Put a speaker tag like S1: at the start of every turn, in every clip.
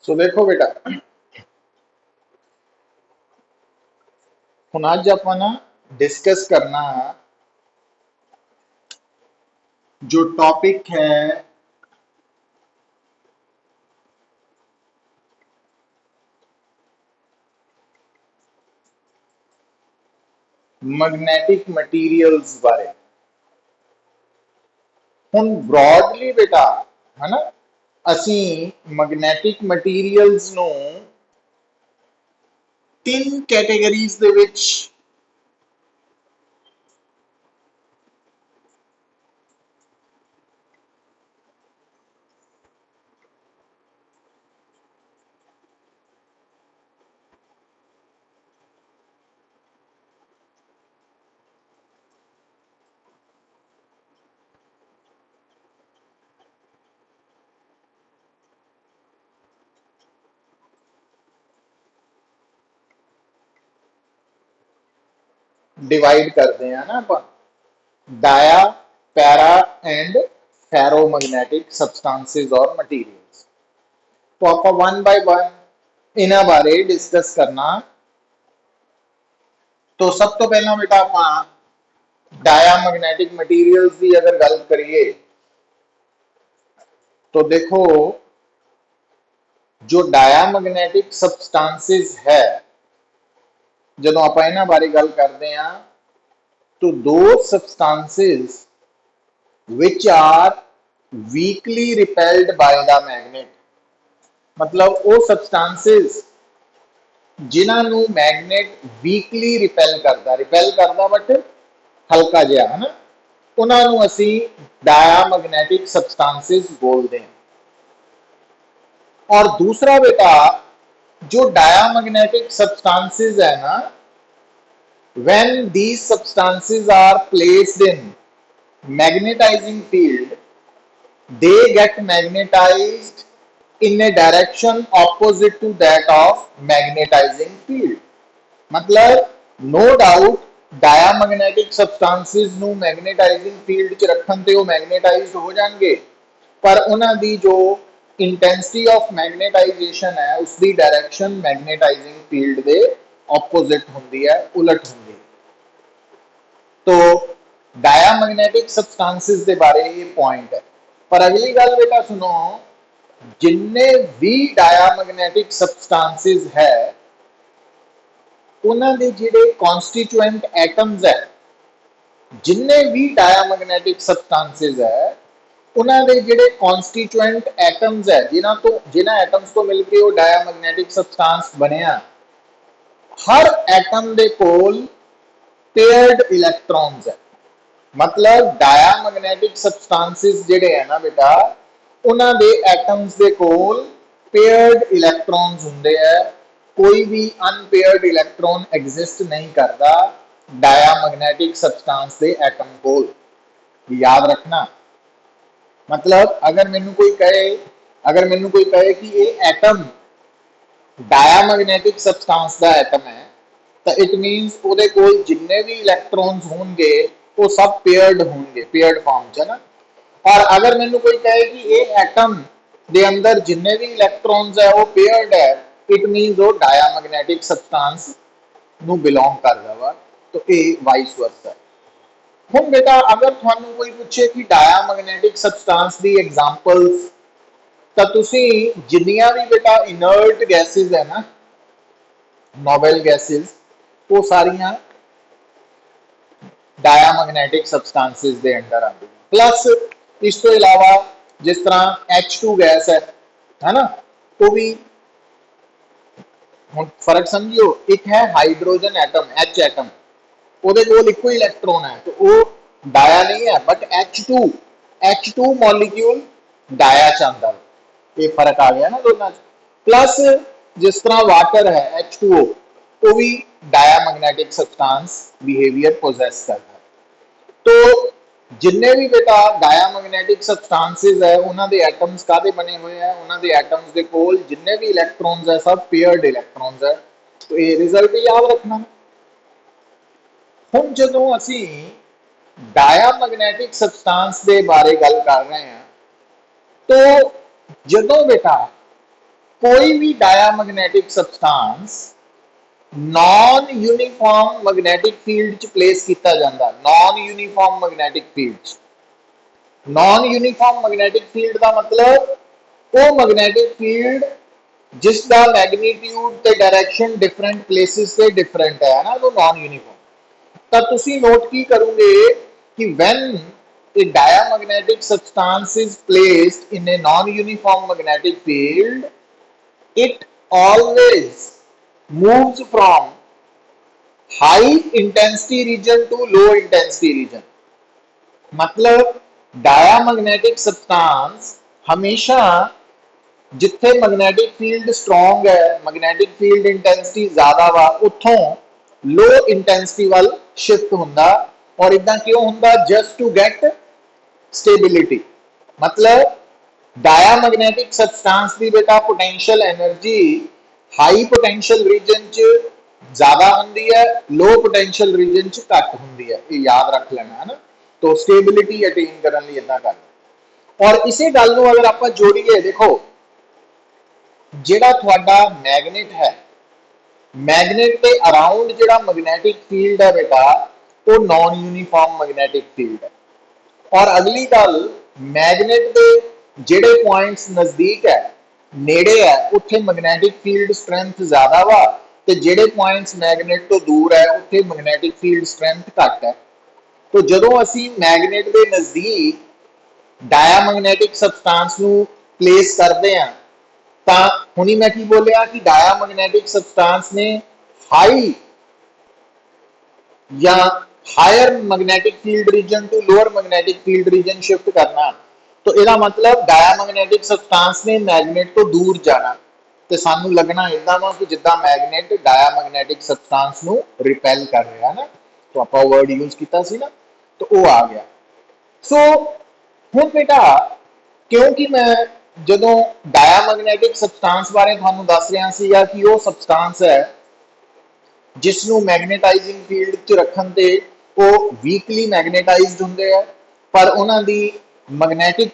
S1: सो देखो बेटा, ਹੁਣ ਅੱਜ ਆਪਾਂ ਨਾ डिस्कस करना जो टॉपिक है मैग्नेटिक मटीरियल्स बारे। ਹੁਣ ब्रॉडली बेटा है ना, ਅਸੀਂ मैग्नेटिक मटीरियल्स ਨੂੰ तीन कैटेगरीज ਦੇ ਵਿੱਚ डिवाइड करते हैं ना अपन, dia, para and ferromagnetic substances और मटीरियल्स। तो आप वन बाय वन इन्हां बारे डिस्कस करना। तो सब तो पहला बेटा आप डाया मैग्नेटिक मटीरियल्स की अगर गल करिए तो देखो, जो डाया मैग्नेटिक सब्सटेंसेस है, ਜਦੋਂ ਆਪਾਂ ਇਹਨਾਂ ਬਾਰੇ ਗੱਲ ਕਰਦੇ ਆਂ तो those substances which are weakly repelled by the magnet, मतलब वो substances जिन्हां ਨੂੰ मैग्नेट weakly रिपेल करदा बट हल्का जिहा है ना, उन्हां ਨੂੰ ਅਸੀਂ डायामैग्नेटिक सब्सटेंसेस बोलते हैं। और दूसरा बेटा, जो डायामैग्नेटिक सब्सटेंसेस है ना, when these substances are placed in magnetizing field, they get magnetized in a direction opposite to that of magnetizing field। मतलब no doubt डायामैग्नेटिक सब्सटेंसेस ਨੂੰ मैग्नेटाइजिंग फील्ड च रखन ते वो मैग्नेटाइज्ड हो जाएंगे, पर उन्हां दी जो इंटेंसिटी ऑफ मैग्नेटाइजेशन है उसकी डायरेक्शन मैग्नेटाइजिंग फील्ड के ऑपोजिट होंदी है, उलट होंदी है। तो डायामैग्नेटिक सब्सटेंसेस के बारे ये पॉइंट है। पर अगली गल बेटा सुनो, जिन्ने भी डायामैग्नेटिक सब्सटेंसेस है उन्हां दे जिहड़े कॉन्स्टिट्यूएंट एटम्स है, जिन्ने भी डायामैग्नेटिक सब्सटेंसेस है उन्हां दे जिहड़े कॉन्स्टिट्यूएंट एटम्स है, जिन्हां एटम्स तो मिलके वो डायामैग्नेटिक सब्सटेंस बनिया, हर एटम दे कोल पेयर्ड इलैक्ट्रॉन्स है। मतलब डायामैग्नेटिक सब्सटेंसेस जिहड़े है ना बेटा, उन्हां दे एटम्स दे कोल पेयर्ड इलैक्ट्रॉन्स हुंदे है। कोई भी अनपेयर्ड इलैक्ट्रॉन एग्जिस्ट नहीं करता डायामैग्नेटिक सब्सटेंस दे एटम कोल, याद रखना। मतलब अगर मैनू कोई कहे कि ये एटम डायामैग्नेटिक सब्सटेंस का एटम है, तो इट मीनस ਉਹਦੇ ਕੋਲ जिन्ने भी इलैक्ट्रॉन्स होंगे वो सब पेयर्ड होंगे, पेयर्ड फॉर्म च ना। और अगर मैनू कोई कहे कि ये एटम के अंदर जिन्ने भी इलैक्ट्रॉन्स है वो पेयर्ड है, इट मीनस वो डायामैग्नेटिक सब्सटेंस ਨੂੰ बिलोंग करता वा। तो ये वाइस वर्सा है। हुण बेटा अगर तुहानू कोई पूछे कि डायामैग्नेटिक सब्सटेंस की एग्जांपल्स, तो तुसी जिन्नियां भी बेटा इनर्ट गैसेस है ना, नोबल गैसेस, वो सारियां डायामैग्नेटिक सब्सटेंसेस के अंडर आती हैं। प्लस इस तो इलावा जिस तरह H2 गैस है ना, वो भी फर्क समझियो, एक है हाइड्रोजन एटम H एटम, ਉਹਦੇ ਕੋਲ ਇੱਕੋ ਇਲੈਕਟ੍ਰੋਨ है, तो वो डाया नहीं है, बट H2 मॉलिक्यूल डाया च आंदा है। ये फर्क आ गया ना दोनों। प्लस जिस तरह वाटर है H2O, वो भी डायामैग्नेटिक सब्सटेंस बिहेवियर पोजेस करता है। तो जिन्ने भी बेटा डायामैग्नेटिक सब्सटेंसेस है उन्होंने एटम्स कादे बने हुए हैं, उन्होंने एटम्स के कोल जिन्ने भी इलैक्ट्रॉन्स है सब पेयर्ड इलैक्ट्रॉन्स है। तो ये रिजल्ट याद रखना। हुण जदों असीं डायामैग्नेटिक सब्सटेंस के बारे गल कर रहे हैं, तो जदों बेटा कोई भी diamagnetic substance non uniform magnetic field च प्लेस किया जाता। Non uniform magnetic field, non uniform magnetic field का मतलब वो मैग्नेटिक फील्ड जिसका मैग्नीट्यूड ते डायरेक्शन डिफरेंट प्लेसेस से डिफरेंट है ना, वो नॉन यूनिफॉर्म। तो तुसी नोट की करोगे कि when a diamagnetic substance is placed in a non-uniform magnetic field, it always moves from high intensity region to low intensity region। मतलब डायामैग्नेटिक सब्सटेंस हमेशा जिथे मैग्नेटिक फील्ड स्ट्रॉन्ग है, मैग्नेटिक फील्ड इंटेंसिटी ज्यादा वा, उथों low intensity वाल shift हुंदा। और इदा क्यों हुंदा? Just to get stability. मतलब डायामैग्नेटिक सब्सटेंस की बेटा potential energy high potential region च ज्यादा होंदी है, लो पोटेंशियल रीजन च घट होंदी है। ये याद रख लेना है ना। तो स्टेबिलिटी अटेन करने लिए इदा कर। और इसे गल को अगर आप जोड़िए, देखो जिहड़ा तुहाडा मैगनेट है, मैगनेट के अराउंड जिहड़ा मैग्नेटिक फील्ड है बेटा, वो नॉन यूनिफॉर्म मैग्नेटिक फील्ड है। और अगली गल, मैगनेट के जिहड़े पॉइंट्स नजदीक है, नेड़े है, उत्थे मैग्नेटिक फील्ड स्ट्रेंथ ज्यादा वा, ते जिहड़े पॉइंट्स मैगनेट तो दूर है, उत्थे मैग्नेटिक फील्ड स्ट्रेंथ घट है। तो जदों असी मैगनेट के नजदीक डायामैग्नेटिक सबसटेंस नू प्लेस करते हैं, तो हुणी मैं की बोलिया कि डायामैग्नेटिक सबसटेंस ने हाई या higher magnetic field region to lower magnetic field region shift करना। तो इसका मतलब डायामैग्नेटिक सबसटेंस ने मैगनेट तो दूर जाना, तो सानू लगना इदा वा कि जिदा मैगनेट डायामैग्नेटिक सबसटेंस नू रिपेल कर रहा है ना। तो आप वर्ड यूज किया सी ना, तो वो आ गया। सो हुण बेटा, क्योंकि मैं जदों डायामैग्नेटिक सबसटेंस बारे तुहानू दस रहा सीगा कि वो सबसटेंस है जिसनू मैग्नेटाइजिंग फील्ड च रखन ते वो वीकली मैग्नेटाइज्ड हुंदे है, पर उन्हां दी मैग्नेटिक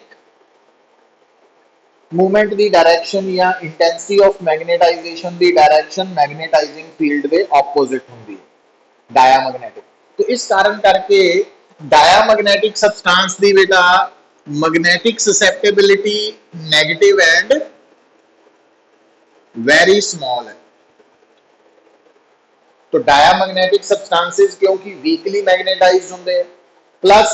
S1: मूवमेंट दी डायरेक्शन या इंटेंसिटी ऑफ मैग्नेटाइजेशन दी डायरेक्शन मैग्नेटाइजिंग फील्ड दे ऑपोजिट हुंदी है, डायामैग्नेटिक। तो इस कारण करके डायामैग्नेटिक सबसटेंस दी बेटा magnetic susceptibility negative and very small है। तो डायामैग्नेटिक सबसटेंसेस क्योंकि वीकली मैग्नेटाइज्ड होंगे, प्लस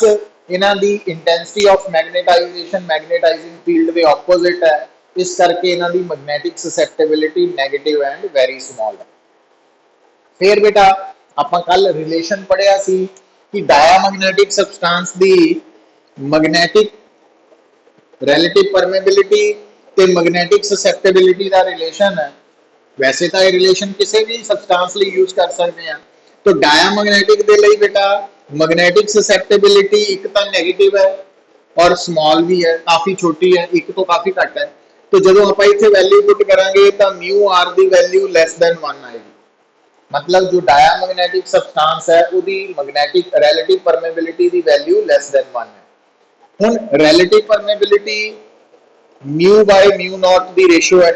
S1: इन्हां दी intensity of magnetization magnetizing field के ऑपोजिट है, इस करके इन्हां दी magnetic susceptibility negative and very small है। फिर बेटा आपां कल रिलेशन पढ़िया सी कि डायामैग्नेटिक सबसटेंस दी मैग्नेटिक रिलेटिव परमेबिलिटी ते मैग्नेटिक ससेप्टेबिलिटी का रिलेशन है। वैसे तो ये रिलेशन किसी भी सबसटेंस लिए यूज कर सकते हैं। तो डायामैग्नेटिक दे लिए बेटा मैग्नेटिक ससेप्टेबिलिटी एक तो नेगेटिव है और स्मॉल भी है, काफी छोटी है, एक तो काफी घट है। तो जो आप इतने वैल्यू पुट करांगे तो म्यू आर की वैल्यू लैस दैन 1 आएगी। मतलब जो डायामैग्नेटिक सबसटेंस है उसकी मैग्नेटिक रिलेटिव परमेबिलिटी की वैल्यू लैस दैन 1 है। हुण relative permeability mu by mu naught की रेशियो है।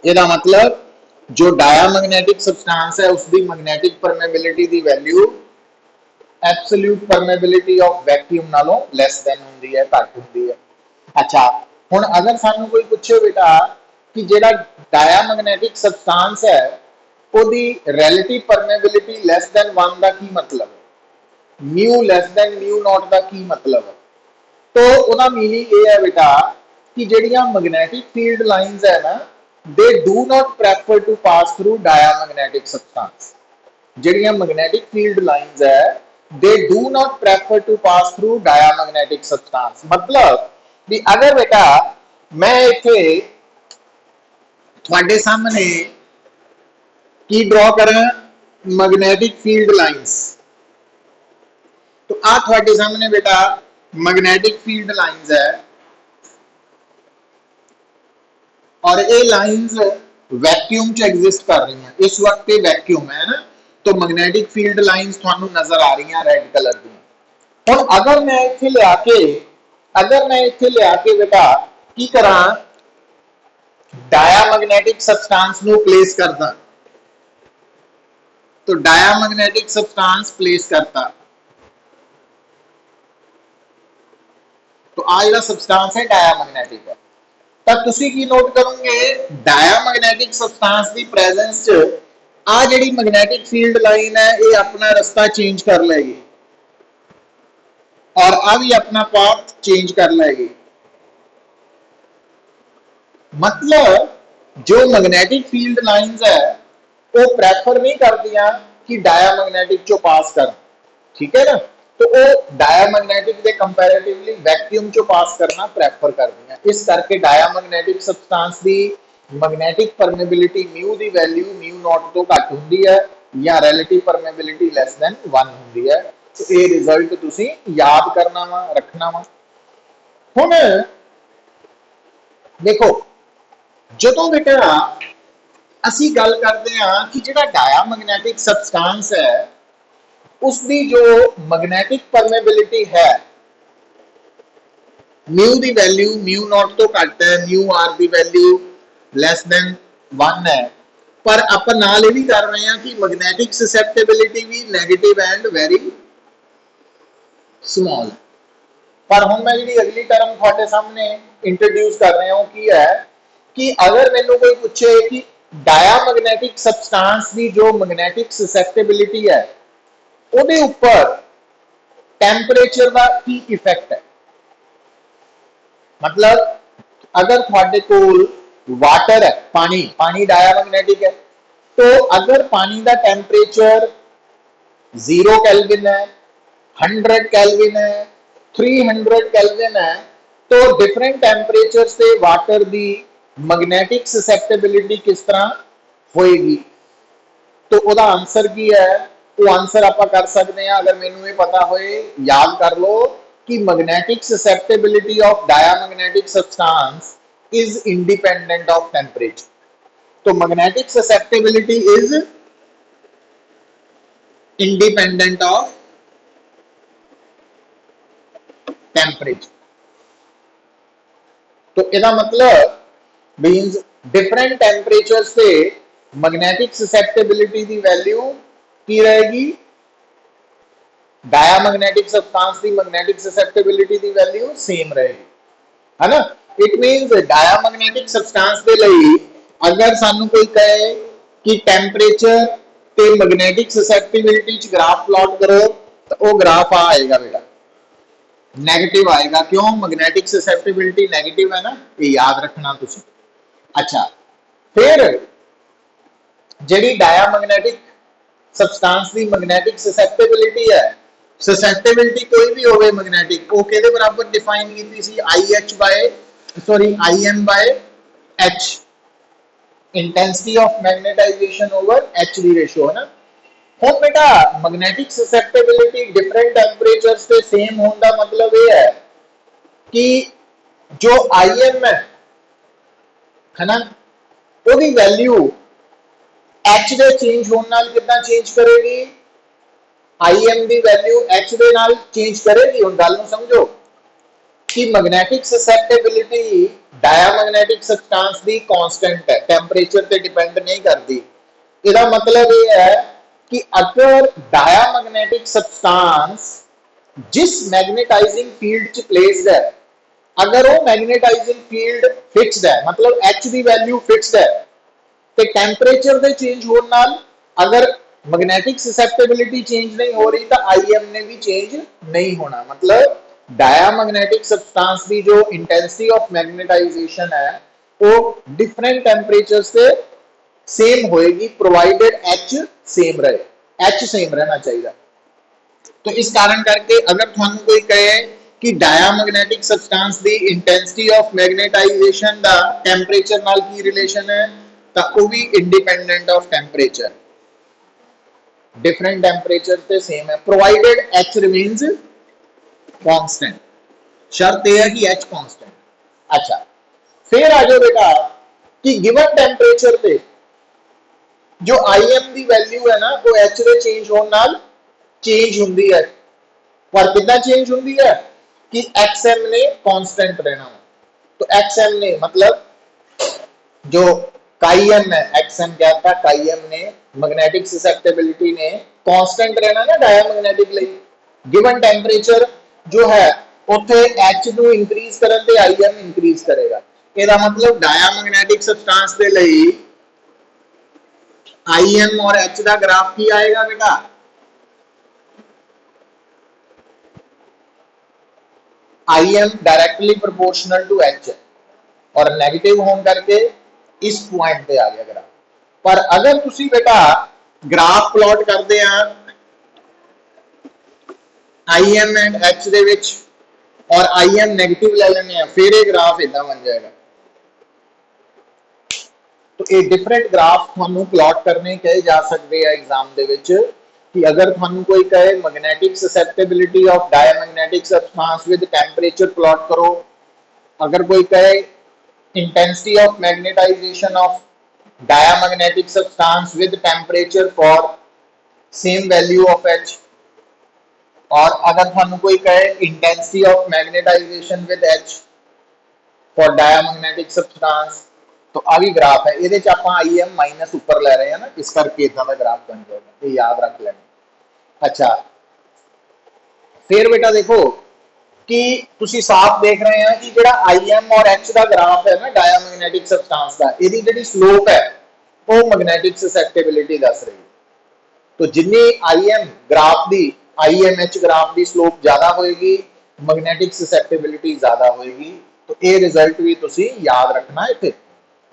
S1: इसका मतलब जो डायामैग्नेटिक सबसटेंस है उसकी मैग्नेटिक परमेबिलिटी की value absolute permeability of vacuum नालों लैस दैन हुंदी है, घट हुंदी है। अच्छा, हुण अगर सानू कोई पूछे बेटा कि जेड़ा डायामैग्नेटिक सबसटेंस है उसकी रिलेटिव परमेबिलिटी लैस दैन 1 का की मतलब है, mu less than mu naught का की मतलब है। तो उसका मीनिंग ये है बेटा कि जेड़ियां मैग्नेटिक फील्ड लाइंस है ना, they do not prefer to pass through diamagnetic substance। जेड़ियां मैग्नेटिक फील्ड लाइंस है they do not prefer to pass through diamagnetic substance। मतलब भी अगर बेटा मैं इथे तुहाडे सामने की ड्रॉ करा मैग्नेटिक फील्ड लाइंस, तो आ तुहाडे सामने बेटा मैग्नेटिक फील्ड लाइंस है और ये लाइंस वैक्यूम च एग्जिस्ट कर रही हैं। इस वक्त ये वैक्यूम है ना, तो मैग्नेटिक फील्ड लाइंस थानू नजर आ रही हैं रेड कलर दी। हुण अगर मैं इत्थे लिया के बेटा की करा डायामैग्नेटिक सब्सटेंस नु प्लेस करता, तो डायामैग्नेटिक सब्सटेंस प्लेस करता, तो आ जिहड़ा सब्सटेंस है डायामैग्नेटिक है। ਤਾਂ ਤੁਸੀਂ ਕੀ ਨੋਟ ਕਰੋਗੇ, डायामैग्नेटिक सब्सटेंस ਦੀ ਪ੍ਰੈਜ਼ੈਂਸ ਚ ਆ ਜਿਹੜੀ ਮੈਗਨੈਟਿਕ ਫੀਲਡ ਲਾਈਨ ਹੈ ਇਹ ਆਪਣਾ ਰਸਤਾ ਚੇਂਜ ਕਰ ਲਏਗੀ और आ भी अपना पाथ चेंज कर लेगी। मतलब जो मैग्नेटिक फील्ड लाइंस है वो प्रेफर नहीं करदियां कि डायामैग्नेटिक चो पास कर, ठीक है ना, तो वो डायामैग्नेटिक के कंपैरेटिवली वैक्यूम चो पास करना प्रेफर करदियां। इस करके डायामैग्नेटिक सब्सटेंस की मैग्नेटिक परमेबिलिटी म्यू की वैल्यू म्यू नॉट तो घट हुंदी है या रिलेटिव परमेबिलिटी लैस दैन 1 हुंदी है। तो ये रिजल्ट तुसी याद करना वा, रखना वा। हुण देखो जदों बेटा असी गल करते हैं कि जिहड़ा डायामैग्नेटिक सब्सटेंस है उसकी जो मैग्नेटिक परमेबिलिटी है म्यू की वैल्यू म्यू नॉट तो घट है, म्यू आर की वैल्यू लैस दैन 1 है, पर आप नाल ये भी कर रहे हैं कि मैग्नेटिक ससैप्टेबिलिटी भी नैगेटिव एंड वेरी स्मॉल। पर हम मैं जी अगली टर्म थोड़े सामने इंट्रोड्यूस कर रहे हूं की है कि अगर मैनू कोई पूछे कि डायामैग्नेटिक सब्सटेंस की जो मैग्नेटिक ससैप्टेबिलिटी है ਉਹਦੇ ਉੱਪਰ ਟੈਂਪਰੇचर का की इफेक्ट है, मतलब अगर थोड़े कोल वाटर है, पानी पानी डायामैग्नेटिक है, तो अगर पानी का टैंपरेचर 0 केल्विन है, 100 केल्विन है, 300 केल्विन है, तो डिफरेंट टैंपरेचर से वाटर की मैग्नेटिक ससैप्टेबिलिटी किस तरह होएगी। तो वह आंसर की है, वो आंसर आप कर सकते हैं अगर मैनू ये पता होए, याद कर लो कि magnetic susceptibility of diamagnetic substance is independent of temperature. तो magnetic susceptibility is independent of temperature. तो इसका मतलब मीन्स डिफरेंट टेम्परेचर से मैग्नेटिक ससैप्टेबिलिटी की वैल्यू की रहेगी, डायामैग्नेटिक सब्सटेंस की मैग्नेटिक ससैप्टेबिलिटी की वैल्यू सेम रहेगी, है ना। इट मीन्स डायामैग्नेटिक सब्सटेंस के लिए अगर सानू कोई कहे कि टैंपरेचर ते मैग्नेटिक ससैप्टेबिलिटी च ग्राफ प्लॉट करो, तो वो ग्राफ आएगा बेटा नेगेटिव आएगा। क्यों? मैग्नेटिक ससैप्टेबिलिटी नेगेटिव है ना, ये याद रखना तुसी। अच्छा, फिर जिहड़ी डायामैग्नेटिक सब्सटेंस की मैग्नेटिक ससैप्टेबिलिटी है, ससैप्टेबिलिटी कोई भी होवे मैग्नेटिक, वो किहदे बराबर डिफाइन कीती सी, I M by H, intensity of magnetization over H की रेशियो है ना। हुण बेटा मैग्नेटिक ससैप्टेबिलिटी डिफरेंट टेंपरेचर से सेम होने का मतलब ये है कि जो आई एम है ना, उसकी वैल्यू एच के चेंज होने नाल कितना चेंज करेगी, आई एम की वैल्यू एच के नाल चेंज करेगी। हुण गल नूं समझो कि मैग्नेटिक ससैप्टेबिलिटी डायामैग्नेटिक सब्सटेंस की कांस्टेंट है, टेंपरेचर पे डिपेंड नहीं करती। इसका मतलब ये है कि अगर डायामैग्नेटिक सब्सटेंस जिस मैग्नेटाइजिंग फील्ड च प्लेस्ड है, अगर वो मैग्नेटाइजिंग फील्ड फिक्स्ड है, मतलब एच की वैल्यू फिक्स्ड है, तो टेंपरेचर के चेंज होने नाल अगर मैग्नेटिक ससैप्टेबिलिटी चेंज नहीं हो रही तो आई एम ने भी चेंज नहीं होना। मतलब डायामैग्नेटिक सब्सटेंस की जो इंटेंसिटी ऑफ मैग्नेटाइजेशन है वो डिफरेंट टेंपरेचर से सेम होएगी, प्रोवाइडेड एच सेम रहे, एच सेम रहना चाहिए। तो इस कारण करके अगर थानू कोई कहे कि डायामैग्नेटिक सब्सटेंस की इंटेंसिटी ऑफ मैग्नेटाइजेशन का टेंपरेचर नाल की रिलेशन है, तो वो भी independent of temperature, different temperature से सेम है, प्रोवाइडेड एच रिमेन्स कांस्टेंट। शर्त यह है कि एच कांस्टेंट। अच्छा, फिर आ जाओ बेटा कि गिवन टेंपरेचर पे जो आई एम की वैल्यू है ना वो एच के चेंज होने नाल चेंज होंदी है, पर कितना चेंज होंदी है कि एक्स एम ने कांस्टेंट रहना। तो एक्स एम ने मतलब जो काई एम है, एक्स एम क्या था, काई एम ने मैग्नेटिक ससेप्टेबिलिटी ने कांस्टेंट रहना ना डायमैग्नेटिक ਲਈ गिवन टेंपरेचर जो है ਉੱਥੇ H ਨੂੰ ਇੰਕਰੀਜ਼ ਕਰਨ ਤੇ IM ਇੰਕਰੀਜ਼ ਕਰੇਗਾ। ਇਹਦਾ ਮਤਲਬ ਡਾਇਆਮੈਗਨੈਟਿਕ ਸਬਸਟੈਂਸ ਦੇ ਲਈ IM और H ਦਾ ਗ੍ਰਾਫ ਕੀ ਆਏਗਾ बेटा? IM directly proportional to H और नेगेटिव होने करके इस पॉइंट पे आ गया ग्राफ। पर अगर तुसी बेटा ग्राफ प्लॉट करते हैं IM एंड H दे विच और IM नेगेटिव ले लेने फिर ये ग्राफ इदा बन जाएगा। तो ये डिफरेंट ग्राफ थानू प्लॉट करने कहे जा सकते हैं एग्जाम दे विच कि अगर थानू कोई कहे magnetic susceptibility of diamagnetic substance with temperature plot करो, अगर कोई कहे intensity of magnetisation of diamagnetic substance with temperature for same value of H, और अगर थानू कोई कहे intensity of magnetization with H for diamagnetic substance, तो आ भी ग्राफ है। ये IM माइनस ऊपर ले रहे हैं ना, इस करके इतना का ग्राफ बन जाएगा, ये याद रख लेना। अच्छा फिर बेटा देखो कि तुसी साफ देख रहे हैं कि जेड़ा IM और H का ग्राफ है ना डायमैग्नेटिक सब्सटेंस का, ਇਹਦੀ ਜਿਹੜੀ स्लोप है वो मैग्नेटिक ससेप्टेबिलिटी दस रही है। तो जिन्नी IM ग्राफ दी IMH ग्राफ की स्लोप ज्यादा होएगी, मैग्नेटिक ससेप्टेबिलिटी ज्यादा होएगी। तो ये रिजल्ट भी तुसी याद रखना है इत्थे,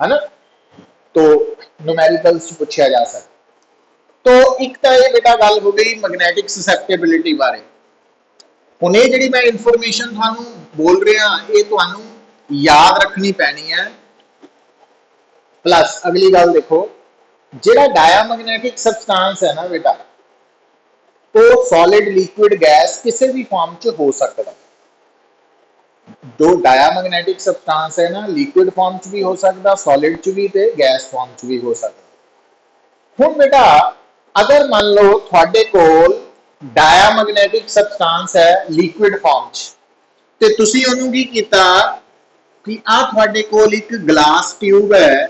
S1: है ना। तो न्यूमेरिकल्स पूछा जा सकता। तो एक तो ये बेटा गल हो गई मैग्नेटिक ससेप्टेबिलिटी बारे। हुण ये जिहड़ी मैं इन्फॉर्मेशन तुहानू बोल रहा ये तुहानू याद रखनी पैनी है। प्लस अगली गल देखो, जिहड़ा डायमैग्नेटिक सब्सटेंस है ना बेटा, वो सॉलिड लिक्विड गैस किसी भी फॉर्म च हो सकता है। जो डायमैग्नेटिक सब्सटेंस है ना, लिक्विड फॉर्म च भी हो सकता, सॉलिड च भी ते गैस फॉर्म च भी हो सकता। हुण बेटा अगर मान लो तुहाडे कोल डायमैग्नेटिक सब्सटेंस है लिक्विड फॉर्म च, ते तुसी ओनू की कीता कि आ तुहाडे कोल एक ग्लास ट्यूब है,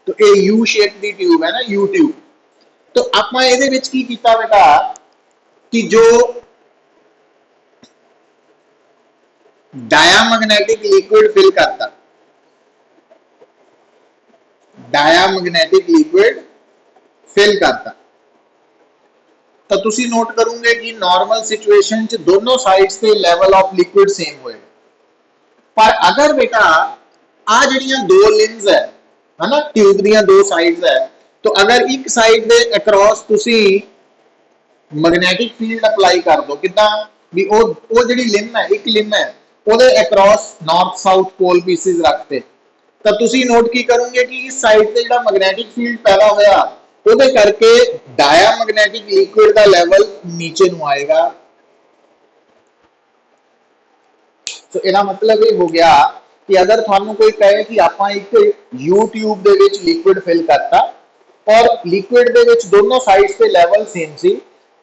S1: तो ये यू शेप की ट्यूब है ना, यू ट्यूब। तो आपां इहदे विच की कीता बेटा कि जो डायमैग्नेटिक लिक्विड फिल करता, डायमैग्नेटिक लिक्विड फिल करता, तो तुसी नोट करोगे कि नॉर्मल सिचुएशन च दोनों साइड्स पे लेवल ऑफ लिक्विड सेम होएगा। पर अगर बेटा आ जड़ियां दो लिम्स है ना, ट्यूब दियां दो साइड्स है, तो अगर एक साइड दे अक्रॉस तुसी मैग्नेटिक फील्ड अप्लाई कर दो, किदा भी वो जिहड़ी लिम है, एक लिम है, ਉਹਦੇ across north south pole pieces रखते, तो तुसी नोट की करोगे कि इस साइड से जो मैग्नेटिक फील्ड पैदा होया ਉਹਦੇ करके डायमैग्नेटिक लिक्विड का लेवल नीचे ਨੂੰ आएगा। तो इसका मतलब ये हो गया कि अगर थानू कोई कहे कि आप एक यू ट्यूब दे विच लिक्विड फिल करता और लिक्विड दे विच दोनों साइड्स पे लेवल सेम सी,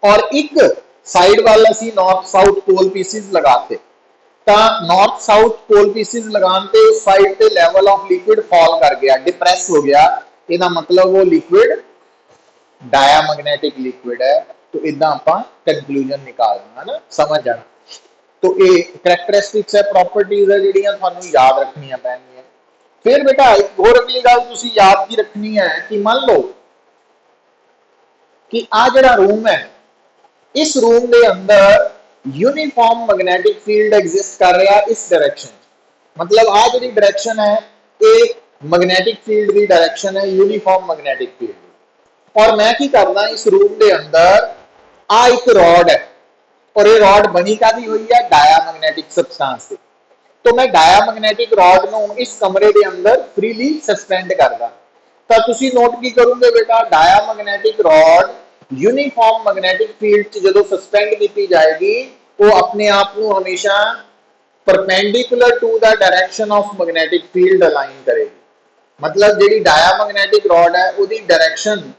S1: और एक साइड वाला सी नॉर्थ साउथ पोल पीसेस लगाते, तो नॉर्थ साउथ पोल पीसेस लगाने उस साइड पे लेवल ऑफ लिक्विड फॉल कर गया, डिप्रेस हो गया। इसका मतलब वो लिक्विड डायमैग्नेटिक लिक्विड है। तो इदा आप कंक्लूजन निकालना है ना, समझ जाना। तो ये करैक्टरिस्टिक्स है, प्रॉपर्टीज है जिहड़ियां थानू याद रखनियां पैणगियां। फिर बेटा एक होर अगली गल तुसीं याद की रखनी है कि मान लो कि आ जिहड़ा रूम है, इस रूम के अंदर यूनिफॉर्म मैग्नेटिक फील्ड एग्जिस्ट कर रहा इस डायरेक्शन, मतलब आ जी डायरेक्शन है ये मैग्नेटिक फील्ड की डायरेक्शन है, यूनिफॉर्म मैग्नेटिक फील्ड। और मैं की करना इस रूम के अंदर आ एक रॉड है, और ये रॉड बनी कादी हुई है डायमैग्नेटिक सब्सटेंस से। तो मैं डायमैग्नेटिक रॉड नूं इस कमरे के अंदर फ्रीली सस्पेंड करदा, तो तुसी नोट की करोगे बेटा diamagnetic rod uniform magnetic field जो सस्पेंड की जाएगी वो अपने आप को हमेशा perpendicular to the direction of magnetic field align करेगी। मतलब जी डायमैग्नेटिक रॉड है उसकी डायरेक्शन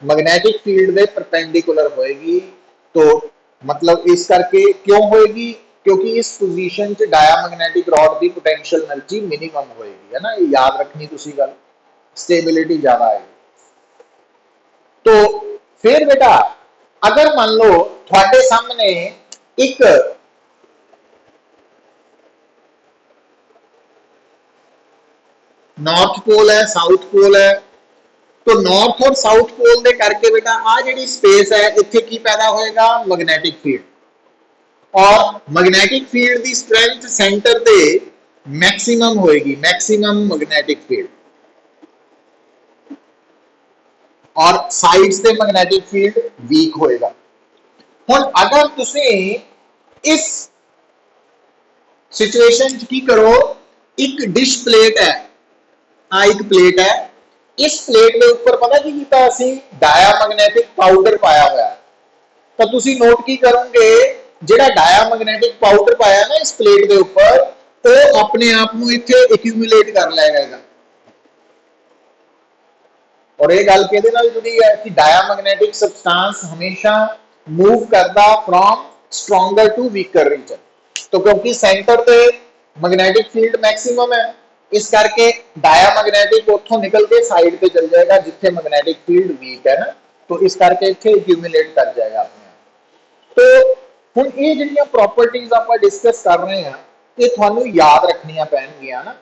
S1: मैग्नेटिक फील्ड के परपेंडिकुलर होएगी। तो मतलब इस करके क्यों होएगी क्योंकि इस पोजीशन च डायामैग्नेटिक रॉड की पोटेंशियल एनर्जी मिनिमम होएगी, है ना, ये याद रखनी तुसी गल, स्टेबिलिटी ज्यादा है। तो फिर बेटा अगर मान लो थोड़े सामने एक नॉर्थ पोल है, साउथ पोल है, तो नॉर्थ और साउथ पोल के करके बेटा आ जी स्पेस है, इतने की पैदा होएगा, मैग्नेटिक फील्ड। और मैग्नेटिक फील्ड की स्ट्रेंथ सेंटर पे मैक्सिमम होएगी, मैक्सिमम मैग्नेटिक फील्ड, और साइड्स पे मैग्नेटिक फील्ड वीक होएगा। हुण अगर तुसी इस सिचुएशन की करो, एक डिश प्लेट है, आ एक प्लेट है, इस प्लेट के ऊपर पता की कीता असी डायामैग्नेटिक पाउडर पाया हुआ, तो तुसी नोट की करोगे जिहड़ा डायामैग्नेटिक पाउडर पाया ना इस प्लेट के ऊपर, वो अपने आप को इत्थे एक्यूमुलेट कर लेगा। और ये गल किहदे नाल जुड़ी है कि डायामैग्नेटिक सबस्टांस हमेशा मूव करता from stronger to weaker region. तो क्योंकि सेंटर पे मैग्नेटिक फील्ड मैक्सिमम है, इस करके डायामैग्नेटिक उठों निकल के साइड पे चल जाएगा जिथे मैग्नेटिक फील्ड वीक है ना, तो इस करके इत्थे एक्यूमुलेट कर जाएगा अपने आप। तो हुण ये जिहड़ियां प्रॉपर्टीज आपां डिस्कस कर रहे हैं, ये तुहानूं याद रखनियां पैणगियां ना।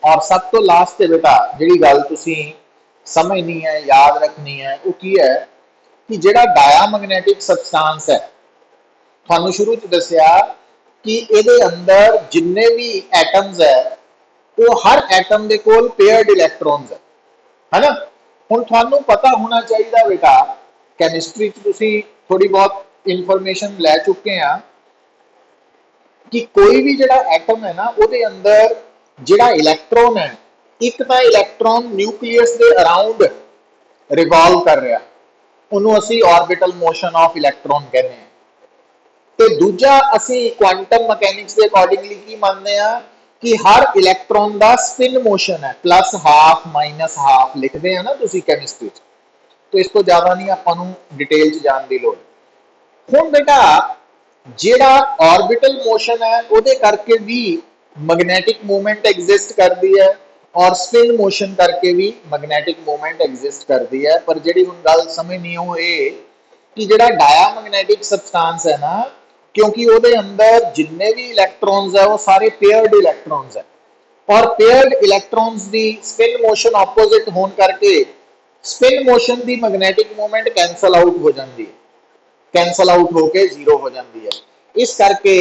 S1: और सब तो लास्ट है बेटा जिहड़ी गल तुसीं समझनी है, याद रखनी है, वो की है कि जिहड़ा डायामैग्नेटिक सबस्टांस है, थानू शुरू च दसिया कि इहदे अंदर जिन्ने भी एटम्स है, वो हर एटम दे कोल पेयर्ड इलैक्ट्रॉन्स है ना। हुण थानू पता होना चाहिए बेटा, कैमिस्ट्री च तुसीं थोड़ी बहुत इंफॉर्मेशन लै चुके हैं कि कोई भी जिहड़ा एटम है ना, उहदे अंदर जिहड़ा इलैक्ट्रॉन है, एक तो इलैक्ट्रॉन न्यूक्लियस के अराउंड रिवॉल्व कर रहा, उन्होंने असी ऑर्बिटल मोशन ऑफ इलैक्ट्रॉन कहने हैं। तो दूजा असी क्वांटम मैकेनिक्स के अकॉर्डिंगली की मानते हैं कि हर इलैक्ट्रॉन का स्पिन मोशन है प्लस हाफ माइनस हाफ लिखते हैं ना तुसी केमिस्ट्री। तो इस तो ज्यादा नहीं आपां डिटेल च जान की लोड़। हुण बेटा जिहड़ा ऑर्बिटल मोशन है उहदे करके भी मैग्नेटिक मूवमेंट एग्जिस्ट करती है, और स्पिन मोशन करके भी मैग्नेटिक मूवमेंट एग्जिस्ट करती है। पर जिहड़ी हुण गल समझनी हो ये कि जिहड़ा डायामैग्नेटिक सबस्टांस है ना, क्योंकि उहदे अंदर जिन्ने भी इलैक्ट्रॉन्स है वो सारे पेयर्ड इलैक्ट्रॉन्स है, और पेयर्ड इलैक्ट्रॉन्स दी स्पिन मोशन ऑपोजिट होने करके स्पिन मोशन दी मैग्नेटिक मूवमेंट कैंसल आउट हो जाती है, कैंसल आउट होके जीरो हो जाती है। इस करके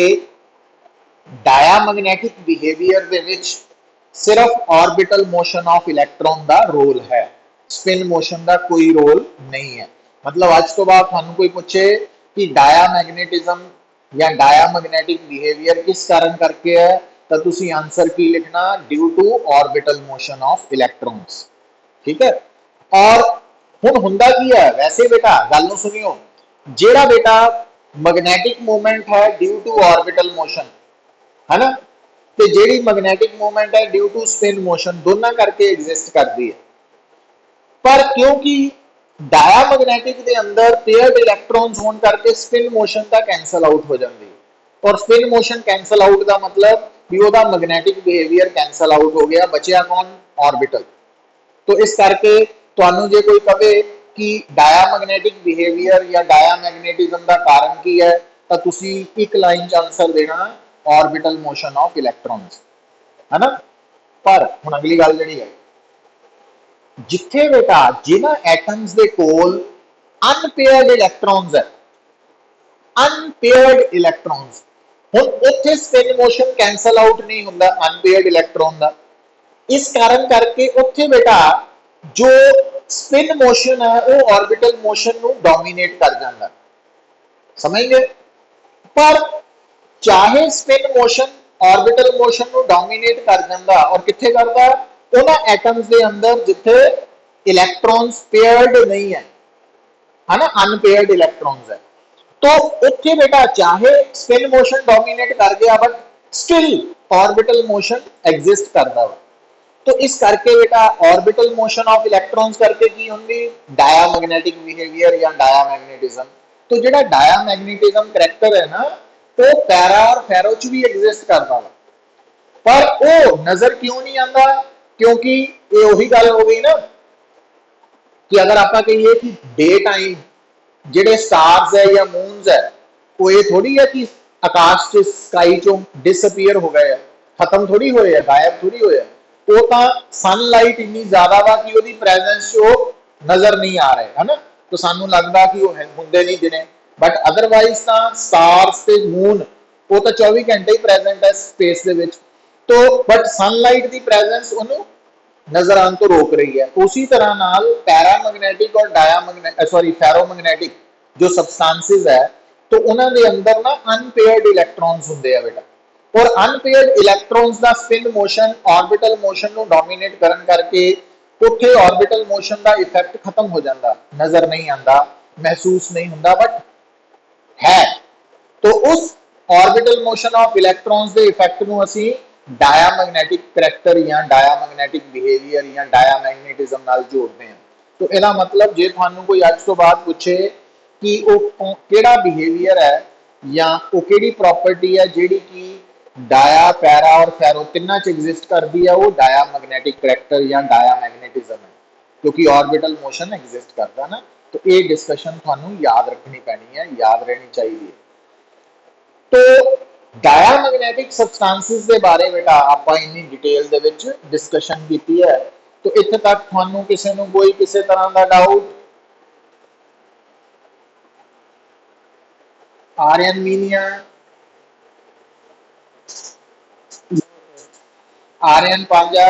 S1: डायामैग्नेटिक बिहेवियर दे विच सिर्फ ऑर्बिटल मोशन ऑफ इलैक्ट्रॉन का रोल है, स्पिन मोशन का कोई रोल नहीं है। मतलब आज तो बाद थानू कोई पूछे कि डायामैग्नेटिज्म या डायामैग्नेटिक बिहेवियर किस कारण करके है, तो तुसी आंसर की लिखना, due to orbital motion of electrons. ठीक है। और हुण हुंदा की है वैसे बेटा, गल नूं सुनियो, जेड़ा बेटा मैग्नेटिक मूवमेंट है ड्यू टू ऑर्बिटल मोशन, है ना, तो जेड़ी मैग्नेटिक मूवमेंट है ड्यू टू स्पिन मोशन, दोनों करके एग्जिस्ट करती है। पर क्योंकि डायामैग्नेटिक के अंदर पेयर्ड इलैक्ट्रॉन्स होने करके स्पिन मोशन का कैंसल आउट हो जाती है, और स्पिन मोशन कैंसल आउट का मतलब भी ओदा मैग्नेटिक बिहेवियर कैंसल आउट हो गया, बचिया कौन, ऑर्बिटल। तो इस करके तुहानू जे कोई कहे कि डायामैग्नेटिक बिहेवियर या डायामैग्नेटिज्म का कारण की है, तो तुसी एक लाइन च आंसर देना, ऑर्बिटल मोशन ऑफ इलैक्ट्रॉन्स, है ना। पर हुण अगली गल जिहड़ी है, जिथे बेटा जिन्हां एटम्स दे कोल अनपेयर्ड इलैक्ट्रॉन्स है, अनपेयर्ड इलैक्ट्रॉन्स, हुण उत्थे स्पिन मोशन कैंसल आउट नहीं हुंदा अनपेयर्ड इलैक्ट्रॉन का। इस कारण करके उत्थे बेटा जो स्पिन मोशन है वो ऑर्बिटल मोशन को डोमिनेट कर जाता, समझ गए। पर चाहे स्पिन मोशन ऑर्बिटल मोशन को डोमिनेट कर जाता, और किथे करता, उन्हां एटम्स के अंदर जिथे इलैक्ट्रॉन्स पेयर्ड नहीं है ना, अनपेयर्ड इलैक्ट्रॉन्स है, तो उत्थे बेटा चाहे स्पिन मोशन डोमिनेट कर गया but still orbital motion exist करता है। तो इस करके बेटा ऑर्बिटल मोशन ऑफ इलैक्ट्रॉन्स करके की होंगी, डायामैग्नेटिक बिहेवियर या डायामैग्नेटिज्म। तो जेड़ा डायामैग्नेटिज्म करैक्टर है ना, वो पैरा और फेरो च भी एग्जिस्ट करता वा, पर वो नजर क्यों नहीं आता? क्योंकि ये उही गल हो गई ना कि अगर आप कहिए कि डे टाइम जेडे स्टार्स है या मूनस है, वो ये थोड़ी है कि आकाश च स्काई चो डिसअपीयर हो गए, खत्म थोड़ी होए है, गायब थोड़ी होए है। वो तो सनलाइट इन्नी ज्यादा वा कि वो प्रेजेंस वो नजर नहीं आ रहे है ना, तो सानू लगता कि वो होंगे नहीं दिने। बट अदरवाइज तो स्टार्स ते मून वो तो 24 घंटे ही प्रेजेंट है स्पेस दे विच। तो बट सनलाइट की प्रेजेंस उन्होंने नजर आने तो रोक रही है। उसी तरह नाल पैरामैग्नेटिक और सॉरी फेरोमैग्नेटिक जो सबस्टांसिस है, तो उन्होंने अंदर ना अनपेयर्ड इलैक्ट्रॉन्स होंगे है बेटा, और अनपेयर्ड इलैक्ट्रॉन्स का स्पिन मोशन ऑर्बिटल मोशन को डोमीनेट करन करके उत्थे ऑर्बिटल मोशन का इफेक्ट खत्म हो जाता, नजर नहीं आता, महसूस नहीं होता, बट है। तो उस ऑर्बिटल मोशन ऑफ इलैक्ट्रॉन्स के इफेक्ट को असी डायामैग्नेटिक करैक्टर या डायामैग्नेटिक बिहेवियर या डायामैग्नेटिज्म नाल जोड़ते हैं। तो यदा मतलब जे थानू कोई अज तो बाद पूछे कि वो केड़ा बिहेवियर है या वो केड़ी प्रॉपर्टी है जेड़ी कि डाया पैरा और फेरो तिना च एग्जिस्ट करती है, वो डायामैग्नेटिक करैक्टर या डायामैग्नेटिज्म है, क्योंकि ऑर्बिटल मोशन एग्जिस्ट करता है ना। तो ये डिस्कशन थानू याद रखनी पैनी है, याद रहनी चाहिए। तो डायामैग्नेटिक सबस्टांसिस के बारे बेटा आप इन्नी डिटेल दे विच डिस्कशन की है। तो इत्थे तक थानू किसी नू कोई किसी तरह का डाउट? आर्यन मीनिया, आर्यन पांजा,